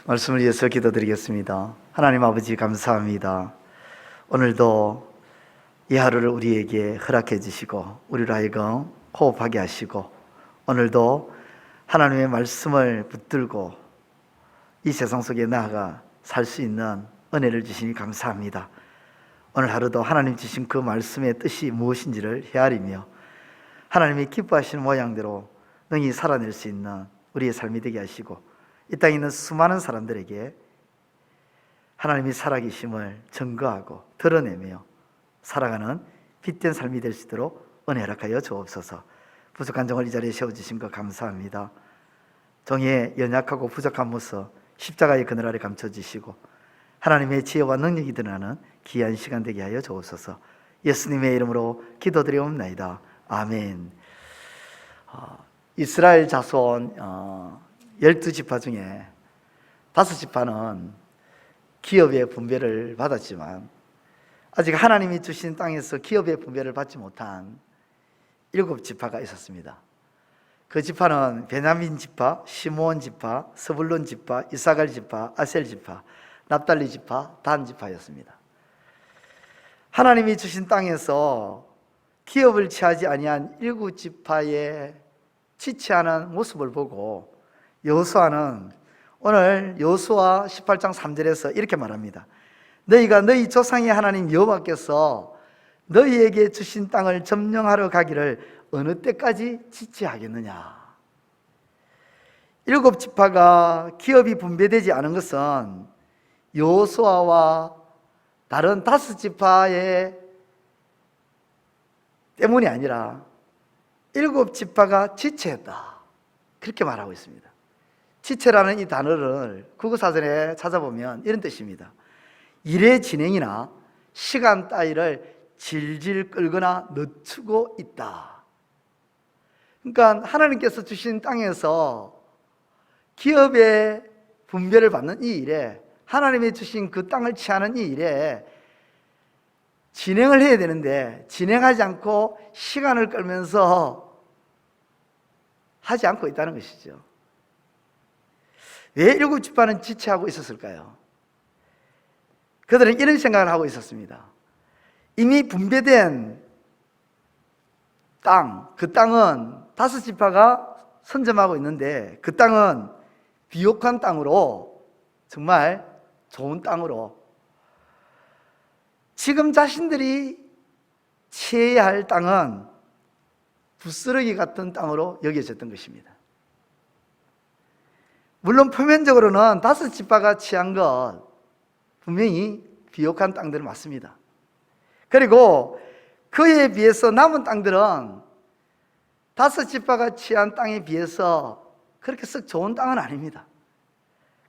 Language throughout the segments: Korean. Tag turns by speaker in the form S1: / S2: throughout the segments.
S1: 말씀을 위해서 기도드리겠습니다. 하나님 아버지 감사합니다. 오늘도 이 하루를 우리에게 허락해 주시고 우리로 하여금 호흡하게 하시고 오늘도 하나님의 말씀을 붙들고 이 세상 속에 나아가 살 수 있는 은혜를 주시니 감사합니다. 오늘 하루도 하나님 주신 그 말씀의 뜻이 무엇인지를 헤아리며 하나님이 기뻐하시는 모양대로 능히 살아낼 수 있는 우리의 삶이 되게 하시고 이 땅에 있는 수많은 사람들에게 하나님이 살아계심을 증거하고 드러내며 살아가는 빛된 삶이 될 수 있도록 은혜 허락하여 주옵소서. 부족한 종을 이 자리에 세워주신 것 감사합니다. 종의 연약하고 부족한 모습 십자가의 그늘 아래 감춰주시고 하나님의 지혜와 능력이 드러나는 귀한 시간 되게 하여 주옵소서. 예수님의 이름으로 기도드리옵나이다. 아멘. 이스라엘 자손 12지파 중에 5지파는 기업의 분배를 받았지만 아직 하나님이 주신 땅에서 기업의 분배를 받지 못한 7지파가 있었습니다. 그 지파는 베냐민 지파, 시므온 지파, 스불론 지파, 이사갈 지파, 아셀 지파, 납달리 지파, 단 지파였습니다. 하나님이 주신 땅에서 기업을 취하지 아니한 7지파의 지체하는 모습을 보고 여호수아는 오늘 여호수아 18장 3절에서 이렇게 말합니다. 너희가 너희 조상의 하나님 여호와께서 너희에게 주신 땅을 점령하러 가기를 어느 때까지 지체하겠느냐. 7지파가 기업이 분배되지 않은 것은 여호수아와 다른 5지파의 때문이 아니라 7지파가 지체했다, 그렇게 말하고 있습니다. 지체라는 이 단어를 국어사전에 찾아보면 이런 뜻입니다. 일의 진행이나 시간 따위를 질질 끌거나 늦추고 있다. 그러니까 하나님께서 주신 땅에서 기업의 분배를 받는 이 일에, 하나님이 주신 그 땅을 취하는 이 일에 진행을 해야 되는데 진행하지 않고 시간을 끌면서 하지 않고 있다는 것이죠. 왜 7지파는 지체하고 있었을까요? 그들은 이런 생각을 하고 있었습니다. 이미 분배된 땅, 그 땅은 5지파가 선점하고 있는데 그 땅은 비옥한 땅으로, 정말 좋은 땅으로 지금 자신들이 취해야 할 땅은 부스러기 같은 땅으로 여겨졌던 것입니다. 물론 표면적으로는 5지파가 취한 것 분명히 비옥한 땅들은 맞습니다. 그리고 그에 비해서 남은 땅들은 5지파가 취한 땅에 비해서 그렇게 썩 좋은 땅은 아닙니다.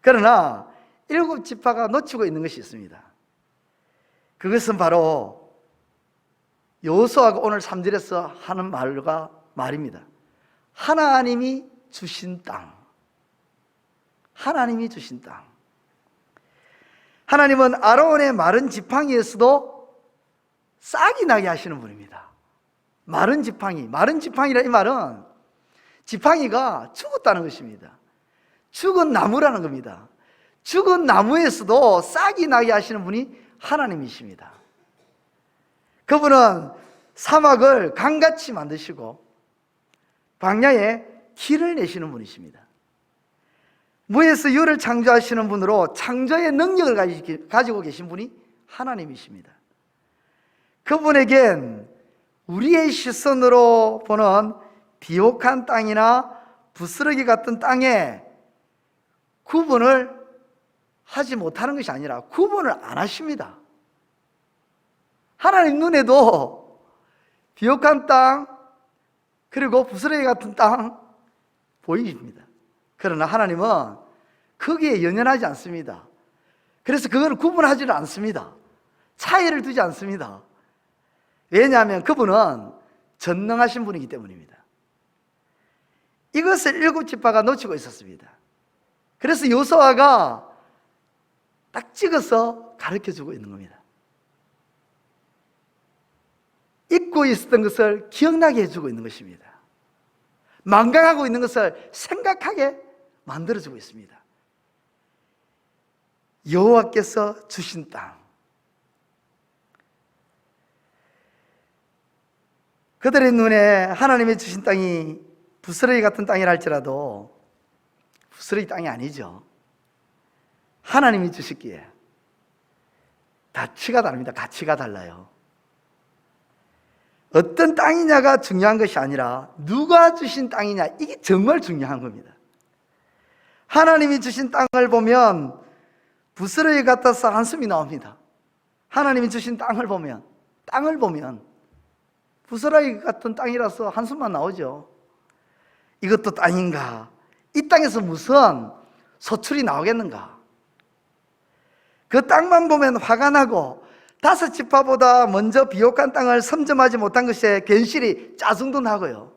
S1: 그러나 7지파가 놓치고 있는 것이 있습니다. 그것은 바로 여호수아가 오늘 3절에서 하는 말입니다. 하나님이 주신 땅. 하나님이 주신 땅. 하나님은 아론의 마른 지팡이에서도 싹이 나게 하시는 분입니다. 마른 지팡이. 마른 지팡이라 이 말은 지팡이가 죽었다는 것입니다. 죽은 나무라는 겁니다. 죽은 나무에서도 싹이 나게 하시는 분이 하나님이십니다. 그분은 사막을 강같이 만드시고 광야에 길을 내시는 분이십니다. 무에서 유를 창조하시는 분으로 창조의 능력을 가지고 계신 분이 하나님이십니다. 그분에겐 우리의 시선으로 보는 비옥한 땅이나 부스러기 같은 땅에 구분을 하지 못하는 것이 아니라 구분을 안 하십니다. 하나님 눈에도 비옥한 땅 그리고 부스러기 같은 땅 보이십니다. 그러나 하나님은 거기에 연연하지 않습니다. 그래서 그걸 구분하지는 않습니다. 차이를 두지 않습니다. 왜냐하면 그분은 전능하신 분이기 때문입니다. 이것을 7지파가 놓치고 있었습니다. 그래서 여호수아가 딱 찍어서 가르쳐주고 있는 겁니다. 잊고 있었던 것을 기억나게 해주고 있는 것입니다. 망각하고 있는 것을 생각하게 만들어주고 있습니다. 여호와께서 주신 땅. 그들의 눈에 하나님이 주신 땅이 부스러기 같은 땅이라 할지라도 부스러기 땅이 아니죠. 하나님이 주셨기에 가치가 다릅니다. 가치가 달라요. 어떤 땅이냐가 중요한 것이 아니라 누가 주신 땅이냐, 이게 정말 중요한 겁니다. 하나님이 주신 땅을 보면 부스러기 같아서 한숨이 나옵니다. 하나님이 주신 땅을 보면 부스러기 같은 땅이라서 한숨만 나오죠. 이것도 땅인가? 이 땅에서 무슨 소출이 나오겠는가? 그 땅만 보면 화가 나고, 5지파보다 먼저 비옥한 땅을 섬점하지 못한 것에 괜시리 짜증도 나고요,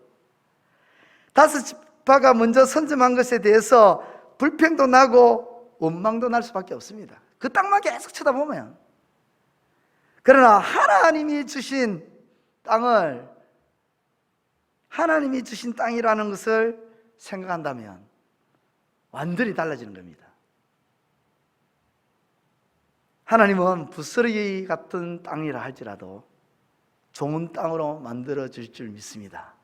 S1: 5지파가 먼저 선점한 것에 대해서 불평도 나고 원망도 날 수밖에 없습니다. 그 땅만 계속 쳐다보면. 그러나 하나님이 주신 땅을, 하나님이 주신 땅이라는 것을 생각한다면 완전히 달라지는 겁니다. 하나님은 부스러기 같은 땅이라 할지라도 좋은 땅으로 만들어 주실 줄 믿습니다.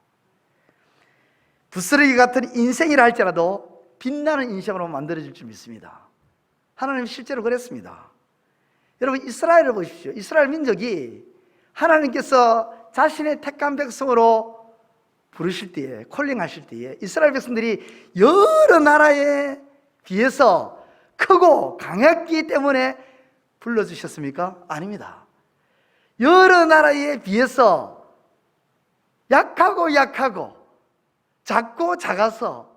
S1: 부스러기 같은 인생이라 할지라도 빛나는 인생으로 만들어 줄 줄 믿습니다. 하나님 실제로 그랬습니다. 여러분, 이스라엘을 보십시오. 이스라엘 민족이 하나님께서 자신의 택한 백성으로 부르실 때에, 콜링하실 때에 이스라엘 백성들이 여러 나라에 비해서 크고 강했기 때문에 불러주셨습니까? 아닙니다. 여러 나라에 비해서 약하고 작고 작아서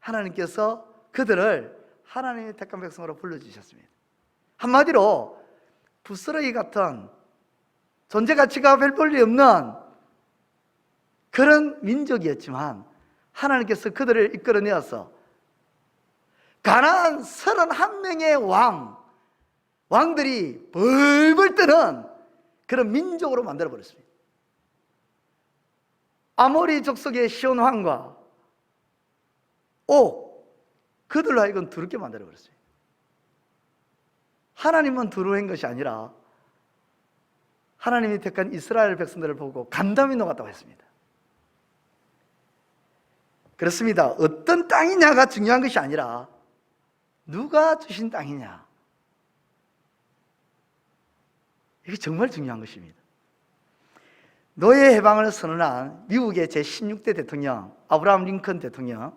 S1: 하나님께서 그들을 하나님의 택한 백성으로 불러주셨습니다. 한마디로 부스러기 같은 존재 가치가 별 볼일 없는 그런 민족이었지만 하나님께서 그들을 이끌어내어서 가나안 31명의 왕들이 벌벌 떠는 그런 민족으로 만들어버렸습니다. 아모리 족속의 시온 왕과 그들로 하여금 두렵게 만들어버렸어요. 하나님은 두려운 것이 아니라 하나님이 택한 이스라엘 백성들을 보고 간담이 녹았다고 했습니다. 그렇습니다. 어떤 땅이냐가 중요한 것이 아니라 누가 주신 땅이냐, 이게 정말 중요한 것입니다. 노예 해방을 선언한 미국의 제16대 대통령 아브라함 링컨 대통령,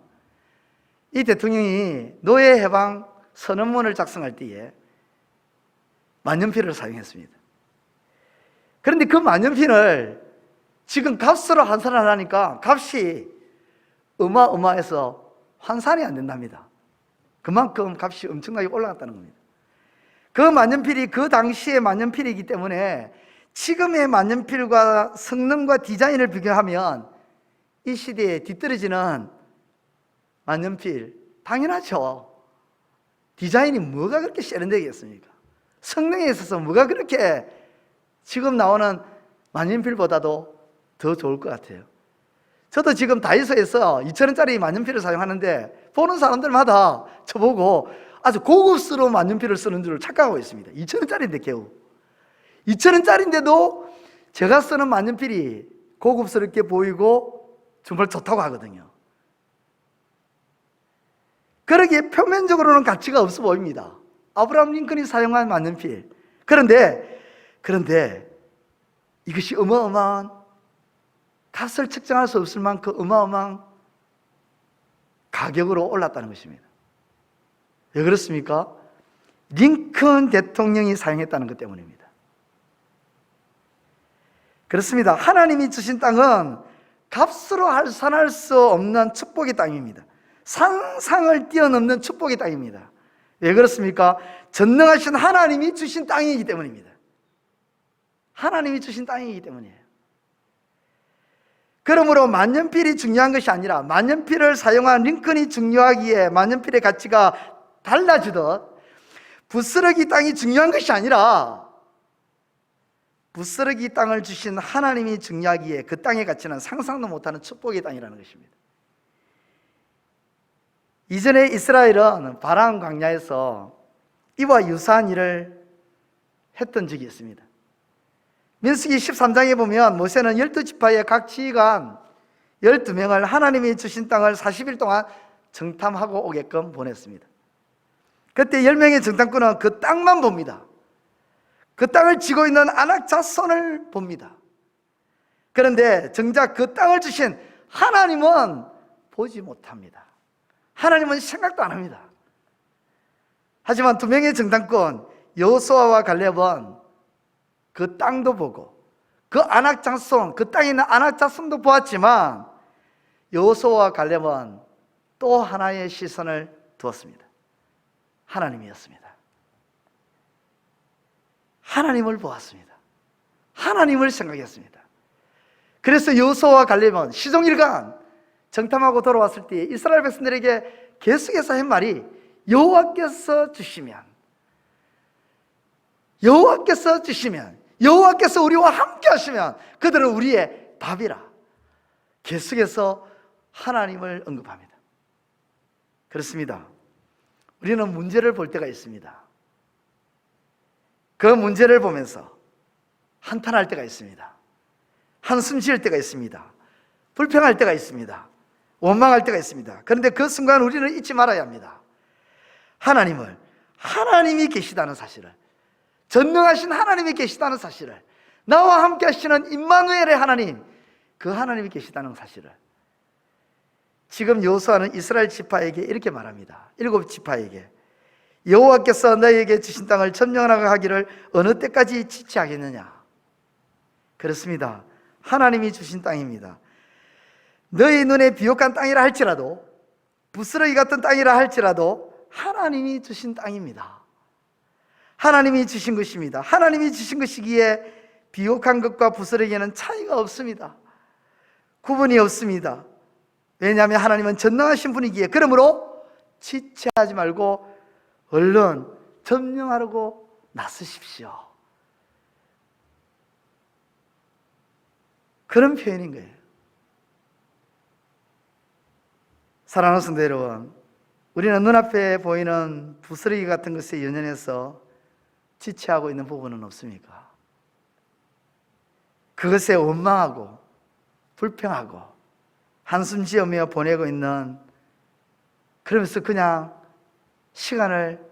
S1: 이 대통령이 노예 해방 선언문을 작성할 때에 만년필을 사용했습니다. 그런데 그 만년필을 지금 값으로 환산을 하니까 값이 어마어마해서 환산이 안 된답니다. 그만큼 값이 엄청나게 올라갔다는 겁니다. 그 만년필이 그 당시의 만년필이기 때문에 지금의 만년필과 성능과 디자인을 비교하면 이 시대에 뒤떨어지는 만년필, 당연하죠. 디자인이 뭐가 그렇게 세련되겠습니까? 성능에 있어서 뭐가 그렇게 지금 나오는 만년필보다도 더 좋을 것 같아요. 저도 지금 다이소에서 2,000원짜리 만년필을 사용하는데 보는 사람들마다 저보고 아주 고급스러운 만년필을 쓰는 줄 착각하고 있습니다. 2,000원짜리인데 겨우 2,000원짜리인데도 제가 쓰는 만년필이 고급스럽게 보이고 정말 좋다고 하거든요. 그러기에 표면적으로는 가치가 없어 보입니다. 아브라함 링컨이 사용한 만년필. 그런데 이것이 어마어마한, 값을 측정할 수 없을 만큼 어마어마한 가격으로 올랐다는 것입니다. 왜 그렇습니까? 링컨 대통령이 사용했다는 것 때문입니다. 그렇습니다. 하나님이 주신 땅은 값으로 환산할 수 없는 축복의 땅입니다. 상상을 뛰어넘는 축복의 땅입니다. 왜 그렇습니까? 전능하신 하나님이 주신 땅이기 때문입니다. 하나님이 주신 땅이기 때문이에요. 그러므로 만년필이 중요한 것이 아니라 만년필을 사용한 링컨이 중요하기에 만년필의 가치가 달라지듯 부스러기 땅이 중요한 것이 아니라 부스러기 땅을 주신 하나님이 중요하기에 그 땅의 가치는 상상도 못하는 축복의 땅이라는 것입니다. 이전에 이스라엘은 바람 광야에서 이와 유사한 일을 했던 적이 있습니다. 민수기 13장에 보면 모세는 12지파의 각 지휘관 12명을 하나님이 주신 땅을 40일 동안 정탐하고 오게끔 보냈습니다. 그때 10명의 정탐꾼은 그 땅만 봅니다. 그 땅을 쥐고 있는 아낙 자손을 봅니다. 그런데 정작 그 땅을 주신 하나님은 보지 못합니다. 하나님은 생각도 안 합니다. 하지만 2명의 정탐꾼 여호수아와 갈렙은 그 땅도 보고 그 아낙 자손, 그 땅에 있는 아낙 자손도 보았지만 여호수아와 갈렙은 또 하나의 시선을 두었습니다. 하나님이었습니다. 하나님을 보았습니다. 하나님을 생각했습니다. 그래서 여호수아와 갈렙은 시종일관 정탐하고 돌아왔을 때 이스라엘 백성들에게 계속해서 한 말이 여호와께서 주시면, 여호와께서 주시면, 여호와께서 우리와 함께 하시면 그들은 우리의 밥이라. 계속해서 하나님을 언급합니다. 그렇습니다. 우리는 문제를 볼 때가 있습니다. 그 문제를 보면서 한탄할 때가 있습니다. 한숨 지을 때가 있습니다. 불평할 때가 있습니다. 원망할 때가 있습니다. 그런데 그 순간 우리는 잊지 말아야 합니다. 하나님이 계시다는 사실을, 전능하신 하나님이 계시다는 사실을, 나와 함께 하시는 임마누엘의 하나님, 그 하나님이 계시다는 사실을. 지금 여호수아는 이스라엘 지파에게 이렇게 말합니다. 7지파에게 여호와께서 너희에게 주신 땅을 점령하라고 하기를 어느 때까지 지체하겠느냐. 그렇습니다. 하나님이 주신 땅입니다. 너희 눈에 비옥한 땅이라 할지라도, 부스러기 같은 땅이라 할지라도 하나님이 주신 땅입니다. 하나님이 주신 것입니다. 하나님이 주신 것이기에 비옥한 것과 부스러기에는 차이가 없습니다. 구분이 없습니다. 왜냐하면 하나님은 전능하신 분이기에. 그러므로 지체하지 말고 얼른 점령하려고 나서십시오. 그런 표현인 거예요. 사랑하는 성도 여러분, 우리는 눈앞에 보이는 부스러기 같은 것에 연연해서 지체하고 있는 부분은 없습니까? 그것에 원망하고 불평하고 한숨 지으며 보내고 있는, 그러면서 그냥 시간을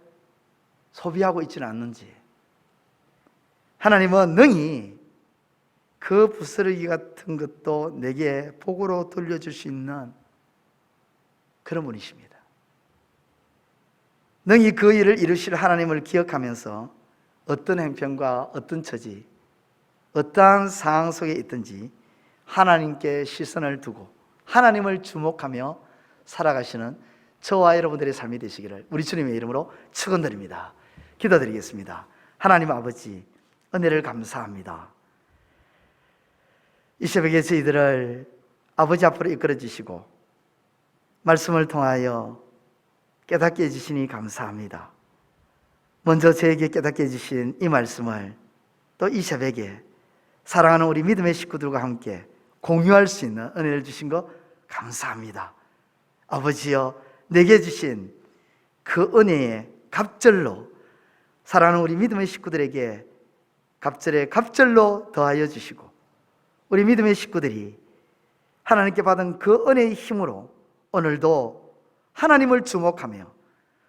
S1: 소비하고 있지는 않는지. 하나님은 능히 그 부스러기 같은 것도 내게 복으로 돌려줄 수 있는 그런 분이십니다. 능히 그 일을 이루실 하나님을 기억하면서 어떤 형편과 어떤 처지, 어떠한 상황 속에 있든지 하나님께 시선을 두고 하나님을 주목하며 살아가시는 저와 여러분들의 삶이 되시기를 우리 주님의 이름으로 축원드립니다. 기도드리겠습니다. 하나님 아버지, 은혜를 감사합니다. 이 새벽에 저희들을 아버지 앞으로 이끌어 주시고 말씀을 통하여 깨닫게 해주시니 감사합니다. 먼저 저에게 깨닫게 해주신 이 말씀을 또 이 새벽에 사랑하는 우리 믿음의 식구들과 함께 공유할 수 있는 은혜를 주신 것 감사합니다. 아버지여, 내게 주신 그 은혜의 갑절로 사랑하는 우리 믿음의 식구들에게 갑절에 갑절로 더하여 주시고, 우리 믿음의 식구들이 하나님께 받은 그 은혜의 힘으로 오늘도 하나님을 주목하며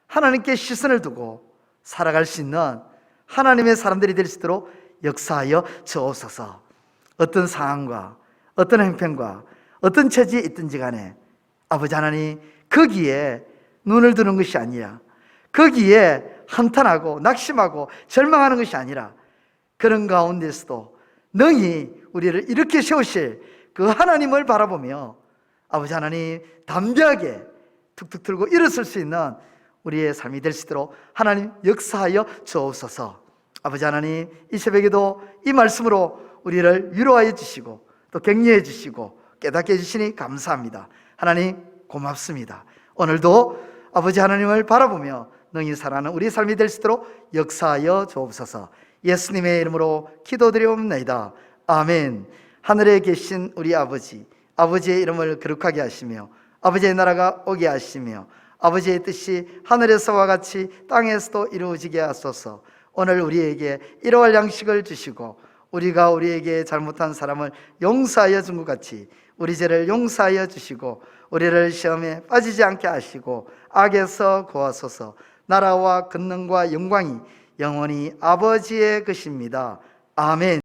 S1: 하나님께 시선을 두고 살아갈 수 있는 하나님의 사람들이 될 수 있도록 역사하여 주옵소서. 어떤 상황과 어떤 형편과 어떤 처지에 있든지 간에 아버지 하나님, 거기에 눈을 두는 것이 아니라, 거기에 한탄하고 낙심하고 절망하는 것이 아니라, 그런 가운데서도 능히 우리를 이렇게 세우실 그 하나님을 바라보며 아버지 하나님 담대하게 툭툭 들고 일어설 수 있는 우리의 삶이 될 수 있도록 하나님 역사하여 주옵소서. 아버지 하나님, 이 새벽에도 이 말씀으로 우리를 위로하여 주시고 또 격려해 주시고 깨닫게 해주시니 감사합니다. 하나님 고맙습니다. 오늘도 아버지 하나님을 바라보며 능히 살아가는 우리의 삶이 될 수 있도록 역사하여 주옵소서. 예수님의 이름으로 기도드리옵나이다. 아멘. 하늘에 계신 우리 아버지, 아버지의 이름을 거룩하게 하시며 아버지의 나라가 오게 하시며 아버지의 뜻이 하늘에서와 같이 땅에서도 이루어지게 하소서. 오늘 우리에게 일용할 양식을 주시고 우리가 우리에게 잘못한 사람을 용서하여 준 것 같이 우리 죄를 용서하여 주시고 우리를 시험에 빠지지 않게 하시고 악에서 구하소서. 나라와 권능과 영광이 영원히 아버지의 것입니다. 아멘.